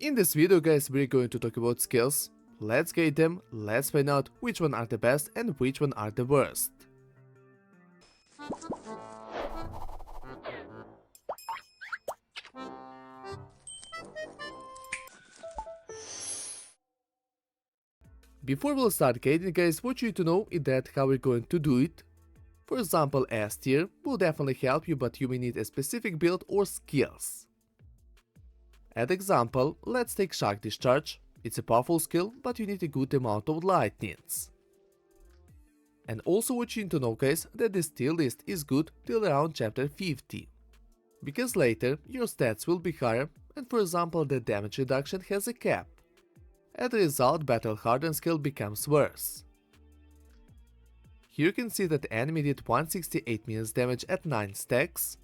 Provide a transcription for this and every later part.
In this video guys, we're going to talk about skills. Let's grade them, let's find out which one are the best and which one are the worst. Before we'll start grading guys, what you need to know is that how we're going to do it. For example, S tier will definitely help you, but you may need a specific build or skills. As example, let's take Shock Discharge. It's a powerful skill, but you need a good amount of lightnings. And also what you need to know guys, that this tier list is good till around chapter 50. Because later your stats will be higher, and for example the damage reduction has a cap. As a result, Battle Hardened skill becomes worse. Here you can see that the enemy did 168 minutes damage at 9 stacks.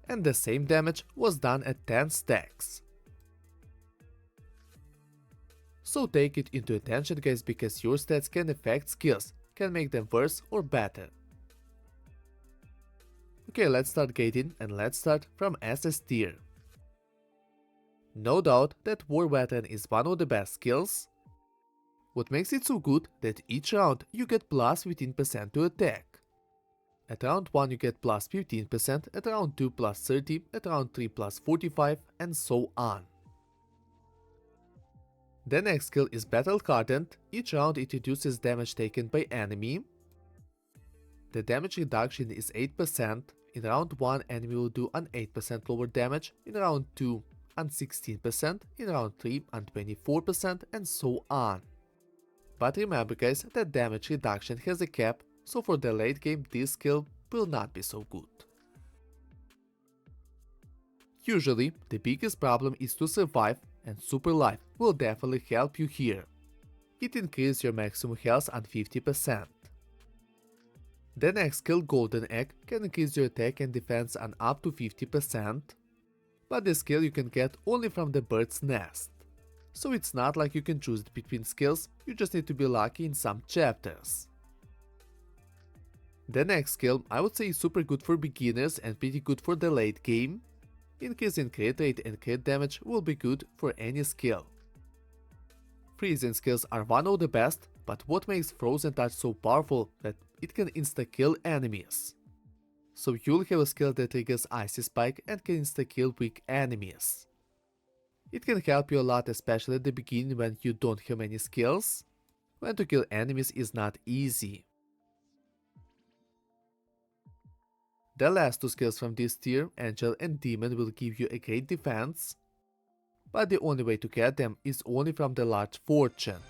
And the same damage was done at 10 stacks. So take it into attention guys, because your stats can affect skills, can make them worse or better. Okay, let's start grading and let's start from SS tier. No doubt that War Veteran is one of the best skills. What makes it so good that each round you get plus 15% to attack. At round 1 you get plus 15%, at round 2 plus 30, at round 3 plus 45 and so on. The next skill is Battle Hardened. Each round it reduces damage taken by enemy. The damage reduction is 8%. In round 1 enemy will do an 8% lower damage, in round 2 and 16%, in round 3 and 24% and so on. But remember guys, that damage reduction has a cap, so for the late game this skill will not be so good. Usually the biggest problem is to survive, and Super Life will definitely help you here. It increases your maximum health on 50%. The next skill, Golden Egg, can increase your attack and defense on up to 50%, but this skill you can get only from the bird's nest. So it's not like you can choose between skills, you just need to be lucky in some chapters. The next skill I would say is super good for beginners and pretty good for the late game. Increase in crit rate and crit damage will be good for any skill. Freezing skills are one of the best, but what makes Frozen Touch so powerful that it can insta-kill enemies. So you'll have a skill that triggers Icy Spike and can insta-kill weak enemies. It can help you a lot, especially at the beginning when you don't have many skills, when to kill enemies is not easy. The last two skills from this tier, Angel and Demon, will give you a great defense, but the only way to get them is only from the large fortune.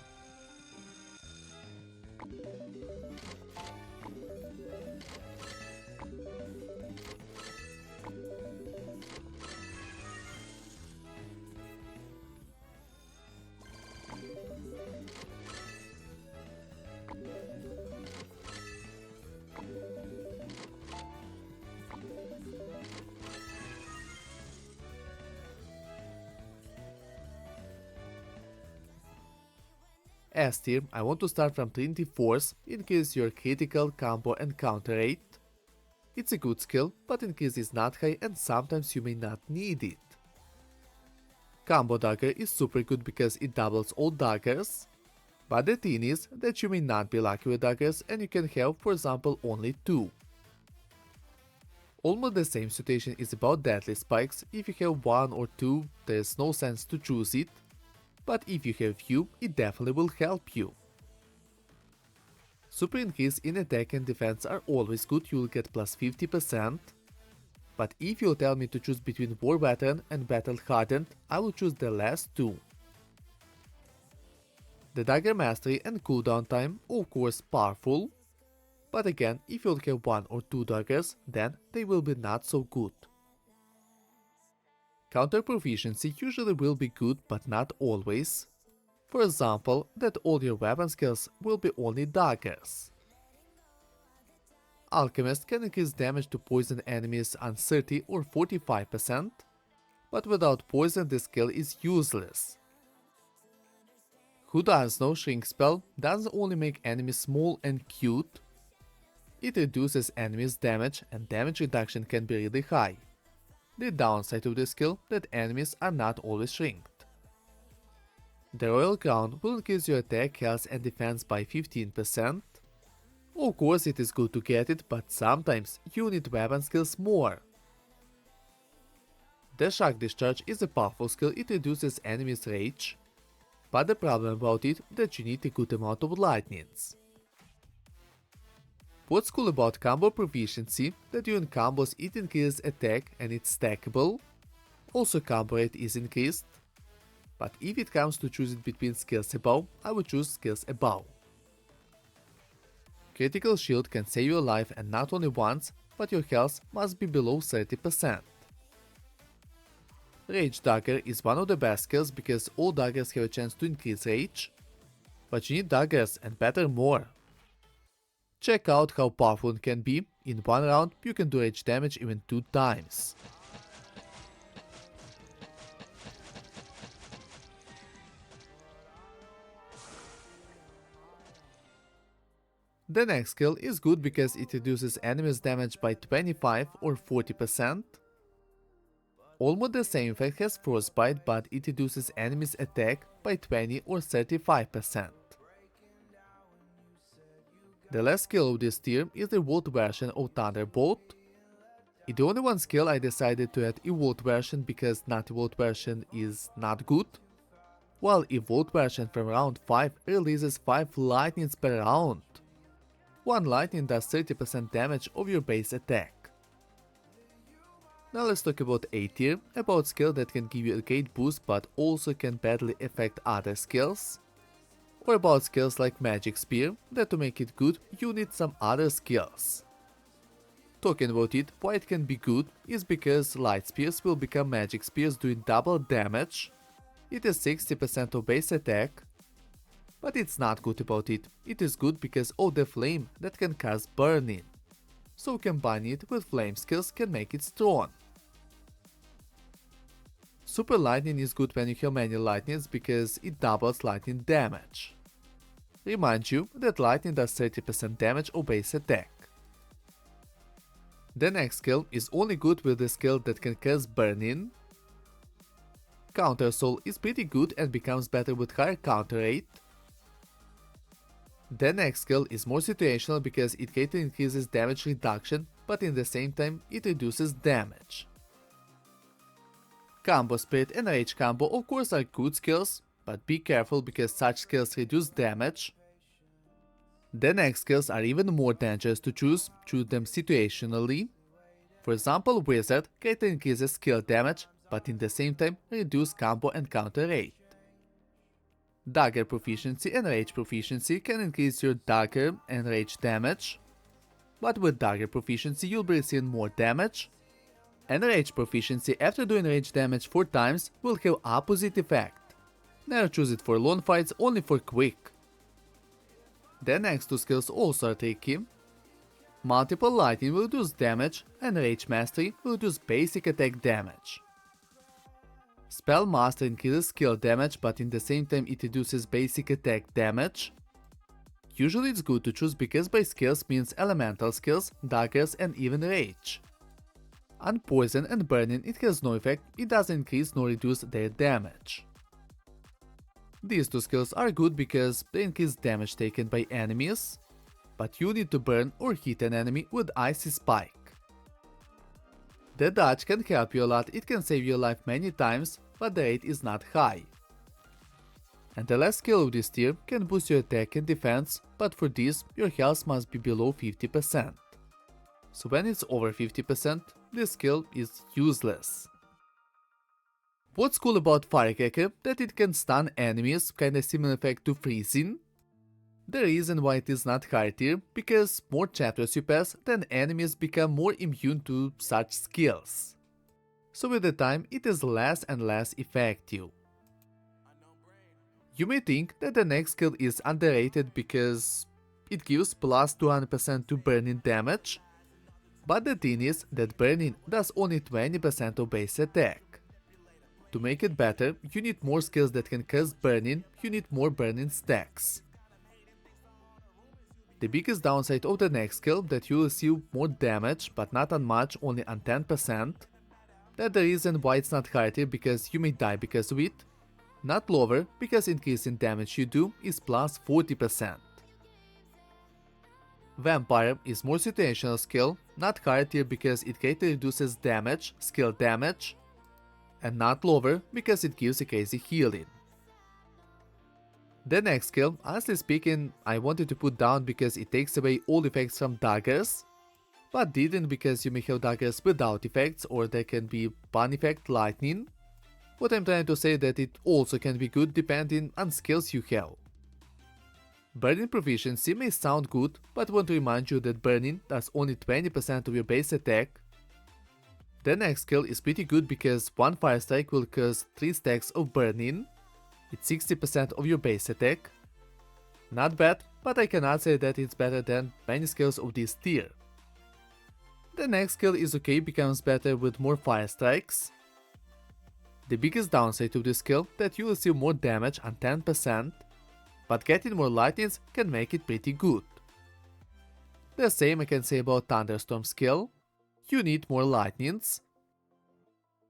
S tier, I want to start from Trinity Force, increase your critical, combo and counter rate. It's a good skill, but increase is not high and sometimes you may not need it. Combo Dagger is super good because it doubles all daggers, but the thing is that you may not be lucky with daggers and you can have, for example, only 2. Almost the same situation is about Deadly Spikes. If you have 1 or 2, there is no sense to choose it. But if you have few, it definitely will help you. Super increase in attack and defense are always good, you will get plus 50%. But if you tell me to choose between War Veteran and Battle Hardened, I will choose the last two. The Dagger Mastery and cooldown time, of course powerful. But again, if you have 1 or 2 daggers, then they will be not so good. Counter proficiency usually will be good, but not always. For example, that all your weapon skills will be only daggers. Alchemist can increase damage to poison enemies on 30 or 45%, but without poison the skill is useless. Who doesn't know Shrink spell doesn't only make enemies small and cute, it reduces enemies' damage and damage reduction can be really high. The downside of this skill that enemies are not always shrinked. The Royal Crown will increase your attack, health and defense by 15%. Of course it is good to get it, but sometimes you need weapon skills more. The Shock Discharge is a powerful skill, it reduces enemies' rage, but the problem about it that you need a good amount of lightnings. What's cool about combo proficiency, that during combos it increases attack and it's stackable, also combo rate is increased, but if it comes to choosing between skills above, I would choose skills above. Critical Shield can save your life and not only once, but your health must be below 30%. Rage Dagger is one of the best skills because all daggers have a chance to increase rage, but you need daggers and better more. Check out how powerful it can be, in one round you can do rage damage even 2 times. The next skill is good because it reduces enemies' damage by 25 or 40%. Almost the same effect has Frostbite, but it reduces enemies' attack by 20 or 35%. The last skill of this tier is the evolved version of Thunderbolt. It's the only one skill I decided to add evolved version because not evolved version is not good, while evolved version from round 5 releases 5 lightnings per round. One lightning does 30% damage of your base attack. Now let's talk about A tier, about skill that can give you a great boost but also can badly affect other skills. Or about skills like Magic Spear, that to make it good you need some other skills. Talking about it, why it can be good is because Light Spears will become Magic Spears doing double damage. It is 60% of base attack. But it's not good about it, it is good because of the flame that can cause burning. So combining it with flame skills can make it strong. Super Lightning is good when you have many lightnings because it doubles lightning damage. Remind you that lightning does 30% damage of base attack. The next skill is only good with the skill that can cause burning. Counter Soul is pretty good and becomes better with higher counter rate. The next skill is more situational because it greatly increases damage reduction, but in the same time it reduces damage. Combo Spirit and Rage Combo of course are good skills, but be careful because such skills reduce damage. The next skills are even more dangerous to choose them situationally. For example, Wizard greatly increases skill damage, but in the same time reduce combo and counter rate. Dagger Proficiency and Rage Proficiency can increase your Dagger and Rage damage, but with Dagger Proficiency you'll be receiving more damage, and Rage Proficiency after doing rage damage 4 times will have opposite effect. Never choose it for long fights, only for quick. The next 2 skills also are tricky. Multiple Lightning will reduce damage and Rage Mastery will reduce basic attack damage. Spell Master increases skill damage, but in the same time it reduces basic attack damage. Usually it's good to choose because by skills means elemental skills, daggers and even rage. On poison and burning it has no effect, it doesn't increase nor reduce their damage. These 2 skills are good because they increase damage taken by enemies, but you need to burn or hit an enemy with Icy Spike. The dodge can help you a lot, it can save your life many times, but the rate is not high. And the last skill of this tier can boost your attack and defense, but for this your health must be below 50%. So when it's over 50%, this skill is useless. What's cool about Firecracker, that it can stun enemies, kinda similar effect to freezing. The reason why it is not high tier, because more chapters you pass, then enemies become more immune to such skills. So with the time it is less and less effective. You may think that the next skill is underrated because it gives plus 200% to burning damage, but the thing is that burning does only 20% of base attack. To make it better, you need more skills that can cause burning, you need more burning stacks. The biggest downside of the next skill that you will see more damage, but not on much, only on 10%. That the reason why it's not higher because you may die because of it. Not lower, because increase in damage you do is plus 40%. Vampire is more situational skill, not higher tier because it greatly reduces damage, skill damage, and not lower because it gives a crazy healing. The next skill, honestly speaking, I wanted to put down because it takes away all effects from daggers, but didn't because you may have daggers without effects or there can be one effect lightning. What I'm trying to say that it also can be good depending on skills you have. Burning proficiency may sound good, but want to remind you that burning does only 20% of your base attack. The next skill is pretty good because one fire strike will cause 3 stacks of burning. It's 60% of your base attack. Not bad, but I cannot say that it's better than many skills of this tier. The next skill is okay, becomes better with more fire strikes. The biggest downside to this skill that you will see more damage on 10%, but getting more lightnings can make it pretty good. The same I can say about Thunderstorm skill. You need more lightnings.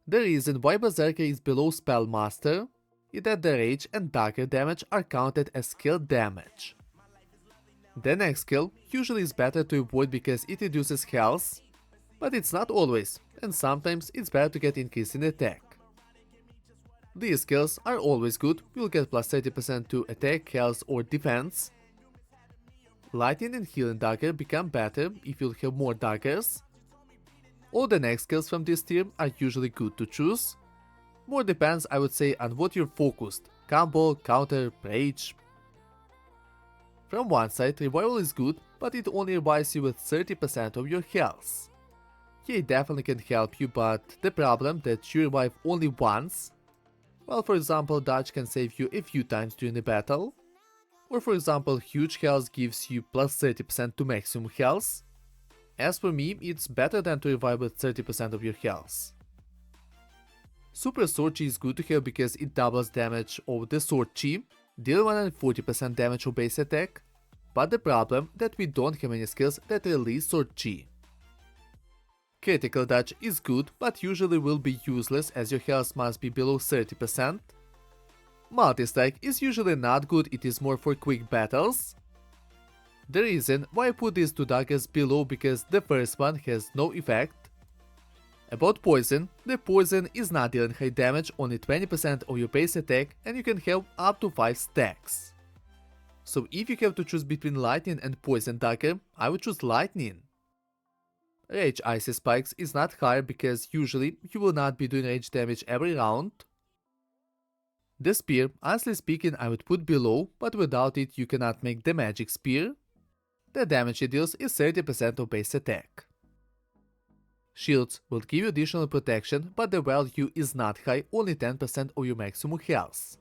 The reason why Berserker is below Spellmaster is that the rage and dagger damage are counted as skill damage. The next skill usually is better to avoid because it reduces health, but it's not always, and sometimes it's better to get increase in attack. These skills are always good, you'll get plus 30% to attack, health or defense. Lightning and healing dagger become better if you'll have more daggers. All the next skills from this tier are usually good to choose. More depends, I would say, on what you're focused, combo, counter, rage. From one side, revival is good, but it only revives you with 30% of your health. Yeah, it definitely can help you, but the problem that you revive only once. Well, for example, dodge can save you a few times during a battle. Or for example, huge health gives you plus 30% to maximum health. As for me, it's better than to revive with 30% of your health. Super Sword Chi is good to have because it doubles damage of the Sword Chi, deal 140% damage of base attack, but the problem that we don't have any skills that release Sword Chi. Critical dodge is good, but usually will be useless as your health must be below 30%. Multi-strike is usually not good, it is more for quick battles. The reason why I put these two daggers below because the first one has no effect. About poison, the poison is not dealing high damage, only 20% of your base attack and you can have up to 5 stacks. So if you have to choose between lightning and poison dagger, I would choose lightning. Rage Icy Spikes is not higher because usually you will not be doing rage damage every round. The spear, honestly speaking, I would put below, but without it you cannot make the magic spear. The damage it deals is 30% of base attack. Shields will give you additional protection, but the value is not high, only 10% of your maximum health.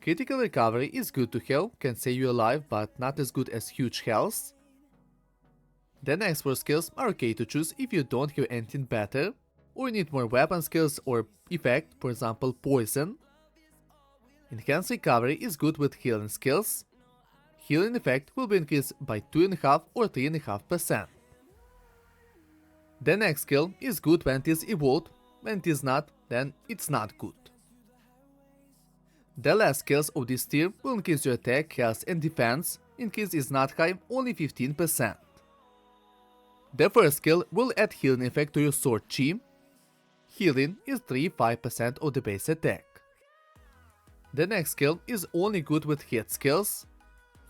Critical recovery is good to have, can save you alive, but not as good as huge health. The next 4 skills are okay to choose if you don't have anything better, or need more weapon skills or effect, for example poison. Enhanced recovery is good with healing skills. Healing effect will be increased by 2.5 or 3.5%. The next skill is good when it is evolved, when it is not, then it's not good. The last skills of this tier will increase your attack, health and defense, increase is not high, only 15%. The first skill will add healing effect to your Sword Chi. Healing is 3-5% of the base attack. The next skill is only good with hit skills.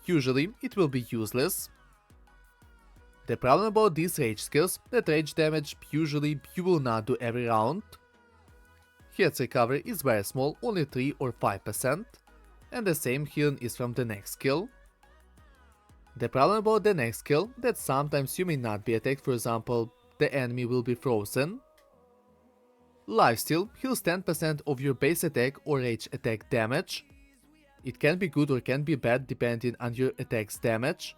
Usually it will be useless. The problem about these rage skills, that rage damage usually you will not do every round. Hit recovery is very small, only 3 or 5%, and the same healing is from the next skill. The problem about the next skill, that sometimes you may not be attacked, for example, the enemy will be frozen. Lifesteal heals 10% of your base attack or rage attack damage. It can be good or can be bad depending on your attack's damage.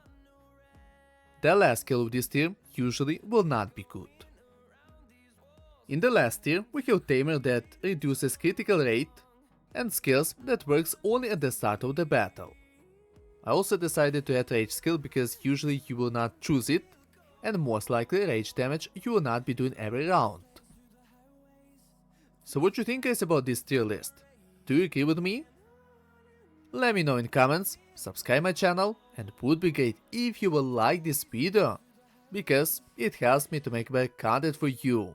The last skill of this tier usually will not be good. In the last tier, we have Tamer that reduces critical rate, and skills that works only at the start of the battle. I also decided to add rage skill because usually you will not choose it, and most likely rage damage you will not be doing every round. So what you think guys about this tier list? Do you agree with me? Let me know in comments, subscribe my channel, and it would be great if you will like this video, because it helps me to make better content for you.